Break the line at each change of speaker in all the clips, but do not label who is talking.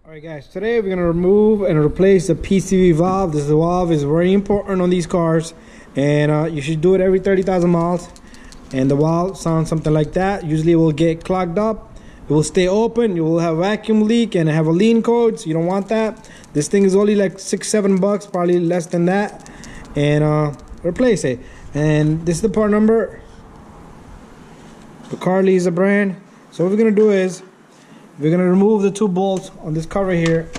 Alright guys, today we're going to remove and replace the PCV valve. This valve is very important on these cars, and you should do it every 30,000 miles. And the valve sounds something like that. Usually it will get clogged up, it will stay open, you will have vacuum leak and have a lean code, so you don't want that. This thing is only like $6-7 bucks, probably less than that, and replace it. And this is the part number. Carly is a brand. So what we're going to do is we're going to remove the two bolts on this cover here.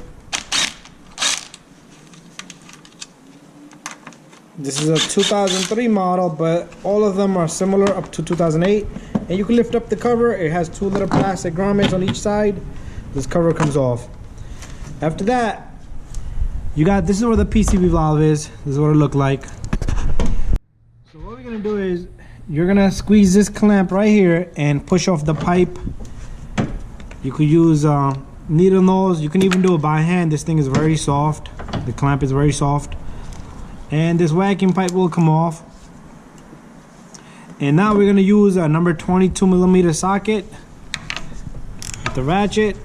This is a 2003 model, but all of them are similar up to 2008. And you can lift up the cover. It has two little plastic grommets on each side. This cover comes off. After that, this is where the PCV valve is. This is what it looked like. So what we're going to do is you're going to squeeze this clamp right here and push off the pipe. You could use needle nose. You can even do it by hand. This thing is very soft. The clamp is very soft. And this vacuum pipe will come off. And now we're going to use a number 22mm socket with the ratchet.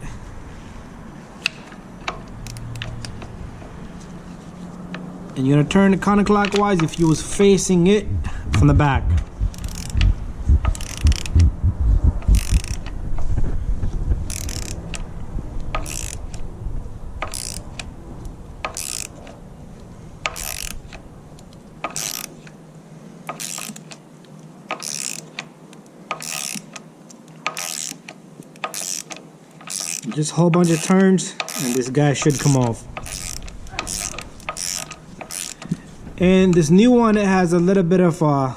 And you're going to turn it counterclockwise if you was facing it from the back. Just a whole bunch of turns and this guy should come off. And this new one, it has a little bit of a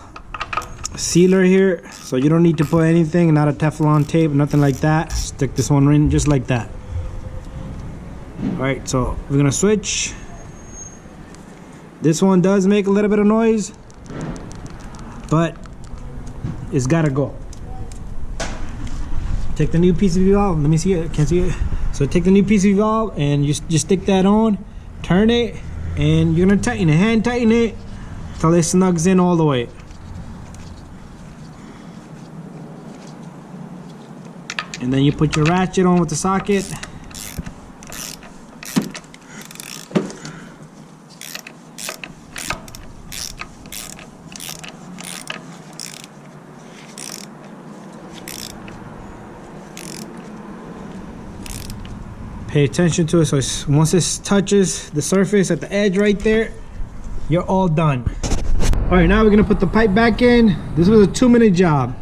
sealer here, so you don't need to put anything, not a Teflon tape, nothing like that. Stick this one in just like that. Alright, so we're gonna switch. This one does make a little bit of noise, but it's gotta go. Take the new PCV valve. Let me see it. Can't see it. So take the new PCV valve and you just stick that on, turn it, and you're gonna tighten it. Hand tighten it till it snugs in all the way. And then you put your ratchet on with the socket. Pay attention to it, so once this touches the surface at the edge right there, you're all done. Alright, now we're gonna put the pipe back in. This was a 2-minute job.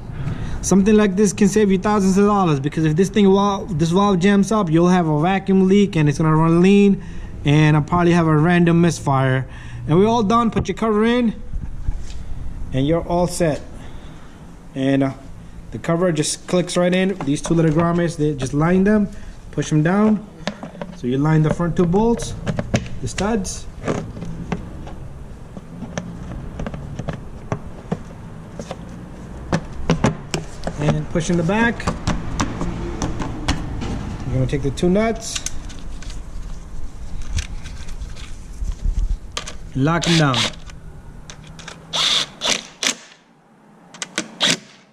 Something like this can save you thousands of dollars, because if this valve jams up, you'll have a vacuum leak and it's gonna run lean, and I'll probably have a random misfire. And we're all done. Put your cover in and you're all set. And the cover just clicks right in. These two little grommets, they just line them, push them down. So you line the front two bolts, the studs, and push in the back. You're going to take the two nuts and lock them down.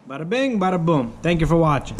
Bada bing, bada boom. Thank you for watching.